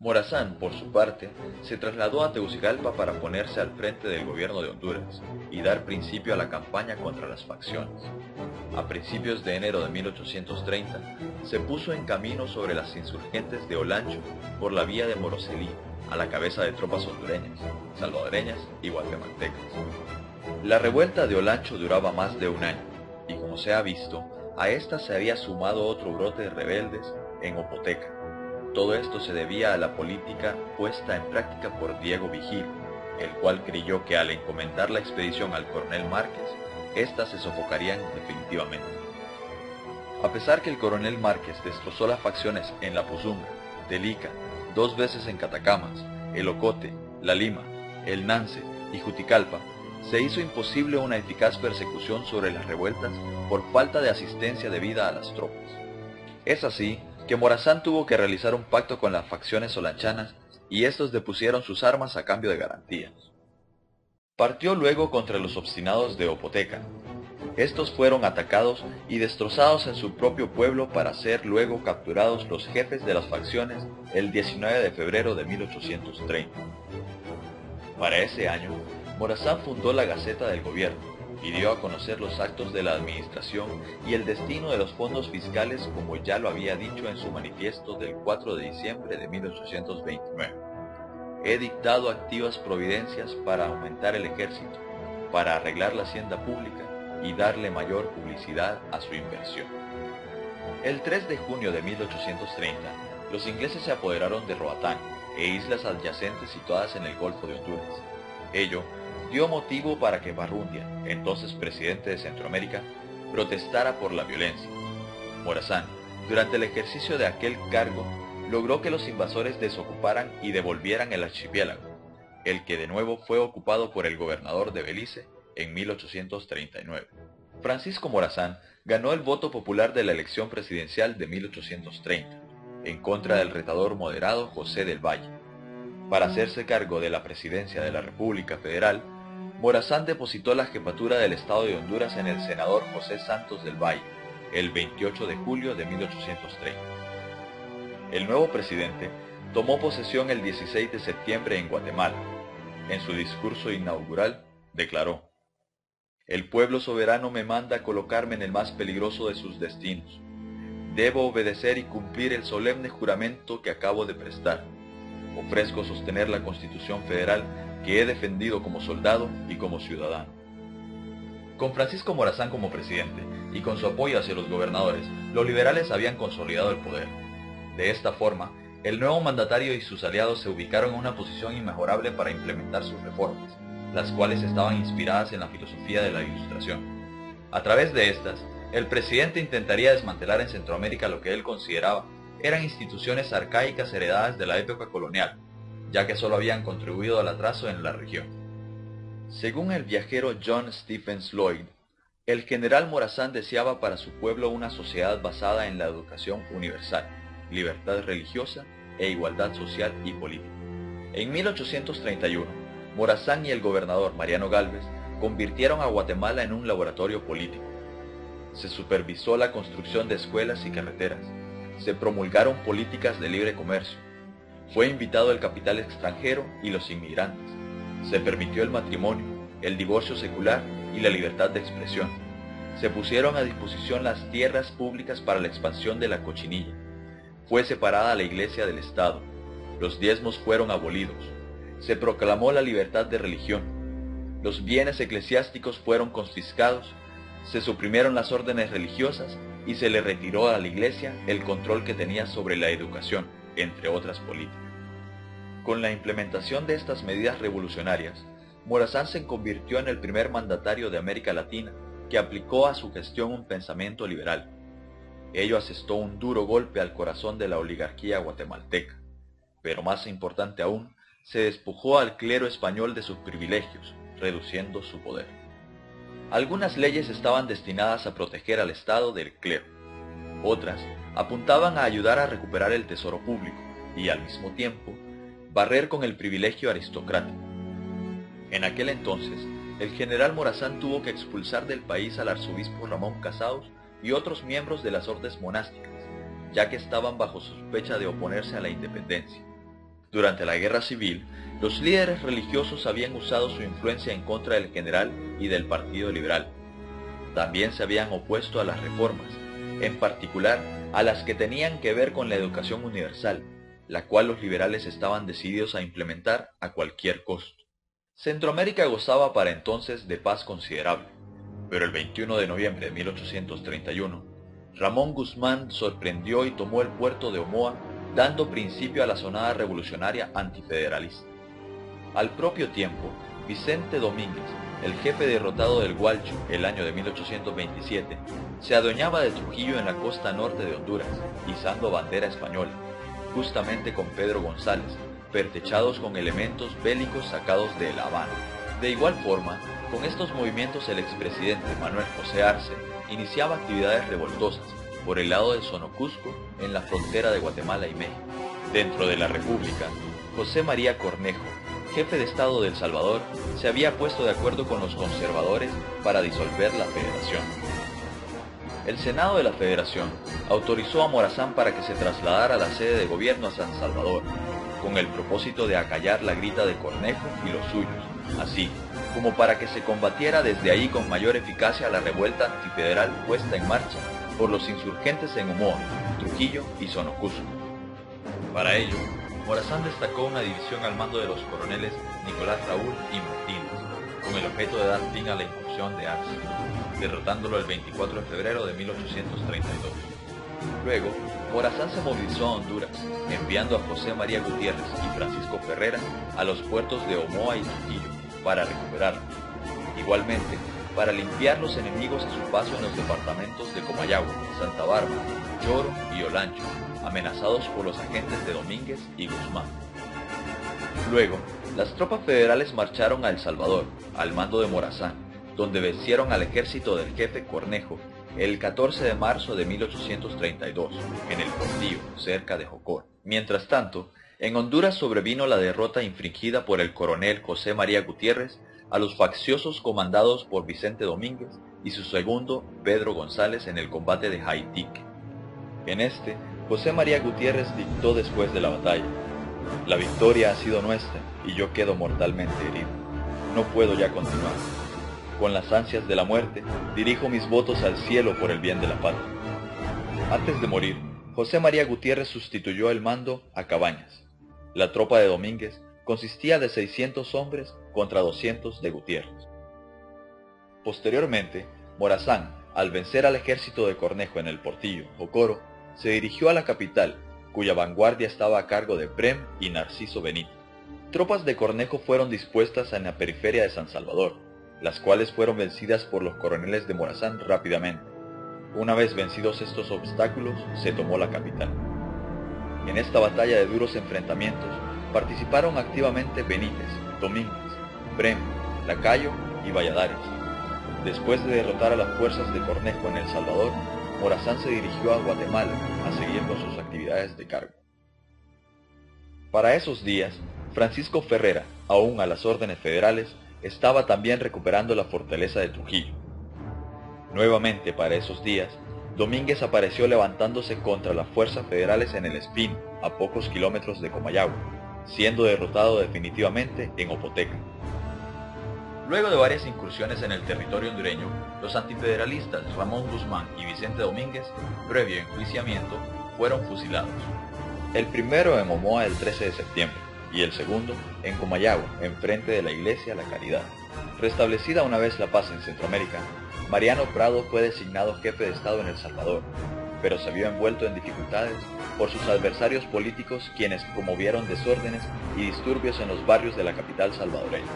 Morazán, por su parte, se trasladó a Tegucigalpa para ponerse al frente del gobierno de Honduras y dar principio a la campaña contra las facciones. A principios de enero de 1830, se puso en camino sobre las insurgentes de Olancho por la vía de Moroselí, a la cabeza de tropas hondureñas, salvadoreñas y guatemaltecas. La revuelta de Olancho duraba más de un año, y como se ha visto, a esta se había sumado otro brote de rebeldes en Opoteca. Todo esto se debía a la política puesta en práctica por Diego Vigil, el cual creyó que al encomendar la expedición al coronel Márquez, éstas se sofocarían definitivamente. A pesar que el coronel Márquez destrozó las facciones en La Pozunga, Telica, 2 veces en Catacamas, El Ocote, La Lima, El Nance y Juticalpa, se hizo imposible una eficaz persecución sobre las revueltas por falta de asistencia debida a las tropas. Es así que Morazán tuvo que realizar un pacto con las facciones olanchanas y estos depusieron sus armas a cambio de garantías. Partió luego contra los obstinados de Opoteca. Estos fueron atacados y destrozados en su propio pueblo para ser luego capturados los jefes de las facciones el 19 de febrero de 1830. Para ese año, Morazán fundó la Gaceta del Gobierno y dio a conocer los actos de la administración y el destino de los fondos fiscales como ya lo había dicho en su manifiesto del 4 de diciembre de 1829. He dictado activas providencias para aumentar el ejército, para arreglar la hacienda pública y darle mayor publicidad a su inversión. El 3 de junio de 1830, los ingleses se apoderaron de Roatán e islas adyacentes situadas en el Golfo de Honduras. Ello dio motivo para que Barrundia, entonces presidente de Centroamérica, protestara por la violencia. Morazán, durante el ejercicio de aquel cargo, logró que los invasores desocuparan y devolvieran el archipiélago, el que de nuevo fue ocupado por el gobernador de Belice en 1839. Francisco Morazán ganó el voto popular de la elección presidencial de 1830, en contra del retador moderado José del Valle. Para hacerse cargo de la presidencia de la República Federal, Morazán depositó la jefatura del Estado de Honduras en el senador José Santos del Valle, el 28 de julio de 1830. El nuevo presidente tomó posesión el 16 de septiembre en Guatemala. En su discurso inaugural, declaró: «El pueblo soberano me manda colocarme en el más peligroso de sus destinos. Debo obedecer y cumplir el solemne juramento que acabo de prestar. Ofrezco sostener la Constitución Federal que he defendido como soldado y como ciudadano». Con Francisco Morazán como presidente y con su apoyo hacia los gobernadores, los liberales habían consolidado el poder. De esta forma, el nuevo mandatario y sus aliados se ubicaron en una posición inmejorable para implementar sus reformas, las cuales estaban inspiradas en la filosofía de la Ilustración. A través de estas, el presidente intentaría desmantelar en Centroamérica lo que él consideraba eran instituciones arcaicas heredadas de la época colonial, ya que solo habían contribuido al atraso en la región. Según el viajero John Stephens Lloyd, el general Morazán deseaba para su pueblo una sociedad basada en la educación universal, libertad religiosa e igualdad social y política. En 1831, Morazán y el gobernador Mariano Gálvez convirtieron a Guatemala en un laboratorio político. Se supervisó la construcción de escuelas y carreteras. Se promulgaron políticas de libre comercio. Fue invitado el capital extranjero y los inmigrantes. Se permitió el matrimonio, el divorcio secular y la libertad de expresión. Se pusieron a disposición las tierras públicas para la expansión de la cochinilla. Fue separada la iglesia del Estado. Los diezmos fueron abolidos. Se proclamó la libertad de religión. Los bienes eclesiásticos fueron confiscados. Se suprimieron las órdenes religiosas y se le retiró a la iglesia el control que tenía sobre la educación, entre otras políticas. Con la implementación de estas medidas revolucionarias, Morazán se convirtió en el primer mandatario de América Latina que aplicó a su gestión un pensamiento liberal. Ello asestó un duro golpe al corazón de la oligarquía guatemalteca, pero más importante aún, se despojó al clero español de sus privilegios, reduciendo su poder. Algunas leyes estaban destinadas a proteger al Estado del clero. Otras apuntaban a ayudar a recuperar el tesoro público y, al mismo tiempo, barrer con el privilegio aristocrático. En aquel entonces, el general Morazán tuvo que expulsar del país al arzobispo Ramón Casaus y otros miembros de las órdenes monásticas, ya que estaban bajo sospecha de oponerse a la independencia. Durante la Guerra Civil, los líderes religiosos habían usado su influencia en contra del general y del Partido Liberal. También se habían opuesto a las reformas, en particular a las que tenían que ver con la educación universal, la cual los liberales estaban decididos a implementar a cualquier costo. Centroamérica gozaba para entonces de paz considerable, pero el 21 de noviembre de 1831, Ramón Guzmán sorprendió y tomó el puerto de Omoa, dando principio a la sonada revolucionaria antifederalista. Al propio tiempo, Vicente Domínguez, el jefe derrotado del Gualcho el año de 1827, se adueñaba de Trujillo en la costa norte de Honduras, izando bandera española, justamente con Pedro González, pertrechados con elementos bélicos sacados de La Habana. De igual forma, con estos movimientos el expresidente Manuel José Arce iniciaba actividades revoltosas por el lado de Sonocusco, en la frontera de Guatemala y México. Dentro de la República, José María Cornejo, jefe de Estado de El Salvador, se había puesto de acuerdo con los conservadores para disolver la Federación. El Senado de la Federación autorizó a Morazán para que se trasladara la sede de gobierno a San Salvador, con el propósito de acallar la grita de Cornejo y los suyos, así como para que se combatiera desde ahí con mayor eficacia la revuelta antifederal puesta en marcha por los insurgentes en Omoa, Trujillo y Sonocusco. Para ello, Morazán destacó una división al mando de los coroneles Nicolás Raúl y Martínez, con el objeto de dar fin a la incursión de Arce, derrotándolo el 24 de febrero de 1832. Luego, Morazán se movilizó a Honduras, enviando a José María Gutiérrez y Francisco Ferrera a los puertos de Omoa y Trujillo para recuperarlos. Igualmente, para limpiar los enemigos a su paso en los departamentos de Comayagua, Santa Bárbara, Lloro y Olancho, amenazados por los agentes de Domínguez y Guzmán. Luego, las tropas federales marcharon a El Salvador, al mando de Morazán, donde vencieron al ejército del jefe Cornejo el 14 de marzo de 1832, en el Portillo, cerca de Jocor. Mientras tanto, en Honduras sobrevino la derrota infligida por el coronel José María Gutiérrez a los facciosos comandados por Vicente Domínguez y su segundo, Pedro González, en el combate de Jaitique. En este, José María Gutiérrez dictó después de la batalla: «La victoria ha sido nuestra y yo quedo mortalmente herido. No puedo ya continuar. Con las ansias de la muerte, dirijo mis votos al cielo por el bien de la patria». Antes de morir, José María Gutiérrez sustituyó el mando a Cabañas. La tropa de Domínguez consistía de 600 hombres contra 200 de Gutiérrez. Posteriormente, Morazán, al vencer al ejército de Cornejo en el Portillo, Jocoro, se dirigió a la capital, cuya vanguardia estaba a cargo de Prem y Narciso Benito. Tropas de Cornejo fueron dispuestas en la periferia de San Salvador, las cuales fueron vencidas por los coroneles de Morazán rápidamente. Una vez vencidos estos obstáculos, se tomó la capital. En esta batalla de duros enfrentamientos participaron activamente Benítez, Domínguez, Prem, Lacayo y Valladares. Después de derrotar a las fuerzas de Cornejo en El Salvador, Morazán se dirigió a Guatemala a seguir con sus actividades de cargo. Para esos días, Francisco Ferrera, aún a las órdenes federales, estaba también recuperando la fortaleza de Trujillo. Nuevamente para esos días, Domínguez apareció levantándose contra las fuerzas federales en El Espino, a pocos kilómetros de Comayagua, siendo derrotado definitivamente en Opoteca. Luego de varias incursiones en el territorio hondureño, los antifederalistas Ramón Guzmán y Vicente Domínguez, previo enjuiciamiento, fueron fusilados. El primero en Omoa el 13 de septiembre y el segundo en Comayagua, enfrente de la iglesia La Caridad. Restablecida una vez la paz en Centroamérica, Mariano Prado fue designado jefe de Estado en El Salvador, pero se vio envuelto en dificultades por sus adversarios políticos, quienes promovieron desórdenes y disturbios en los barrios de la capital salvadoreña.